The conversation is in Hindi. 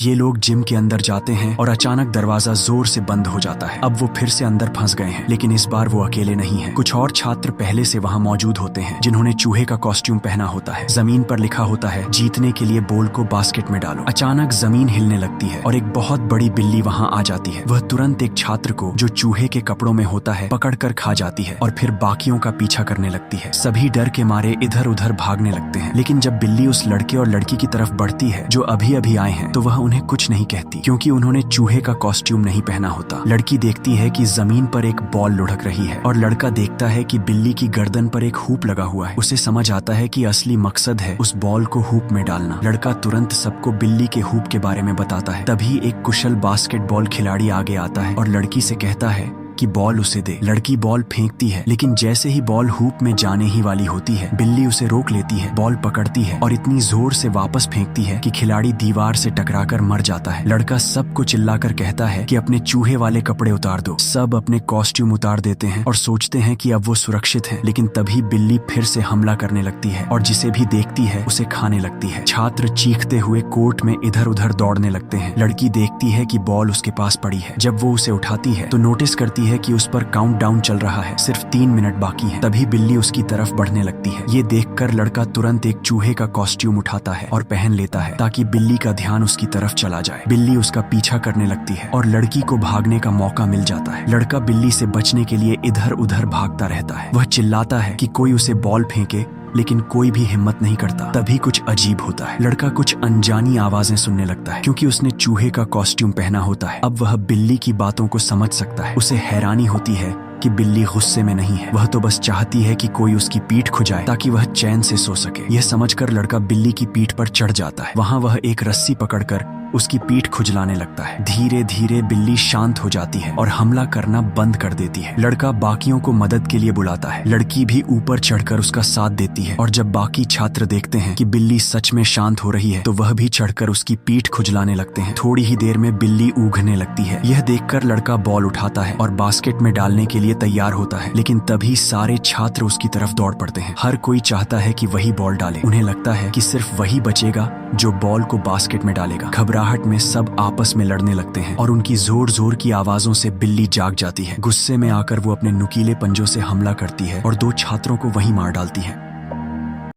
ये लोग जिम के अंदर जाते हैं और अचानक दरवाजा जोर से बंद हो जाता है। अब वो फिर से अंदर फंस गए हैं, लेकिन इस बार वो अकेले नहीं हैं। कुछ और छात्र पहले से वहाँ मौजूद होते हैं जिन्होंने चूहे का कॉस्ट्यूम पहना होता है। जमीन पर लिखा होता है, जीतने के लिए बॉल को बास्केट में डालो। अचानक जमीन हिलने लगती है और एक बहुत बड़ी बिल्ली वहाँ आ जाती है। वह तुरंत एक छात्र को जो चूहे के कपड़ों में होता है पकड़ कर खा जाती है और फिर बाकियों का पीछा करने लगती है। सभी डर के मारे इधर उधर भागने लगते हैं, लेकिन जब बिल्ली उस लड़के और लड़की की तरफ बढ़ती है जो अभी अभी आए हैं, तो वह उन्हें कुछ नहीं कहती क्योंकि उन्होंने चूहे का कॉस्ट्यूम नहीं पहना होता। लड़की देखती है कि जमीन पर एक बॉल लुढ़क रही है और लड़का देखता है कि बिल्ली की गर्दन पर एक हुप लगा हुआ है। उसे समझ आता है कि असली मकसद है उस बॉल को हुप में डालना। लड़का तुरंत सबको बिल्ली के हुप के बारे में बताता है। तभी एक कुशल बास्केटबॉल खिलाड़ी आगे आता है और लड़की से कहता है कि बॉल उसे दे। लड़की बॉल फेंकती है, लेकिन जैसे ही बॉल हुप में जाने ही वाली होती है, बिल्ली उसे रोक लेती है, बॉल पकड़ती है और इतनी जोर से वापस फेंकती है कि खिलाड़ी दीवार से टकराकर मर जाता है। लड़का सबको चिल्लाकर कहता है कि अपने चूहे वाले कपड़े उतार दो। सब अपने कॉस्ट्यूम उतार देते हैं और सोचते हैं कि अब वो सुरक्षित है, लेकिन तभी बिल्ली फिर से हमला करने लगती है और जिसे भी देखती है उसे खाने लगती है। छात्र चीखते हुए कोर्ट में इधर उधर दौड़ने लगते हैं। लड़की देखती है कि बॉल उसके पास पड़ी है। जब वो उसे उठाती है तो नोटिस करती है कि उस पर काउंटडाउन चल रहा है, सिर्फ 3 मिनट बाकी हैं। तभी बिल्ली उसकी तरफ बढ़ने लगती है। ये देखकर लड़का तुरंत एक चूहे का कॉस्ट्यूम उठाता है और पहन लेता है ताकि बिल्ली का ध्यान उसकी तरफ चला जाए। बिल्ली उसका पीछा करने लगती है और लड़की को भागने का मौका मिल जाता है। लड़का बिल्ली से बचने के लिए इधर उधर भागता रहता है। वह चिल्लाता है कि कोई उसे बॉल फेंके, लेकिन कोई भी हिम्मत नहीं करता। तभी कुछ अजीब होता है। लड़का कुछ अनजानी आवाजें सुनने लगता है क्योंकि उसने चूहे का कॉस्ट्यूम पहना होता है। अब वह बिल्ली की बातों को समझ सकता है। उसे हैरानी होती है कि बिल्ली गुस्से में नहीं है, वह तो बस चाहती है कि कोई उसकी पीठ खुजाए ताकि वह चैन से सो सके। यह समझकर लड़का बिल्ली की पीठ पर चढ़ जाता है। वहाँ वह एक रस्सी पकड़कर उसकी पीठ खुजलाने लगता है। धीरे धीरे बिल्ली शांत हो जाती है और हमला करना बंद कर देती है। लड़का बाकियों को मदद के लिए बुलाता है। लड़की भी ऊपर चढ़कर उसका साथ देती है और जब बाकी छात्र देखते हैं कि बिल्ली सच में शांत हो रही है तो वह भी चढ़कर उसकी पीठ खुजलाने लगते हैं। थोड़ी ही देर में बिल्ली ऊँघने लगती है। यह देखकर लड़का बॉल उठाता है और बास्केट में डालने के लिए तैयार होता है, लेकिन तभी सारे छात्र उसकी तरफ दौड़ पड़ते हैं। हर कोई चाहता है कि वही बॉल डाले। उन्हें लगता है कि सिर्फ वही बचेगा जो बॉल को बास्केट में डालेगा। घबराहट में सब आपस में लड़ने लगते हैं और उनकी जोर जोर की आवाजों से बिल्ली जाग जाती है। गुस्से में आकर वो अपने नुकीले पंजों से हमला करती है और 2 छात्रों को वहीं मार डालती है।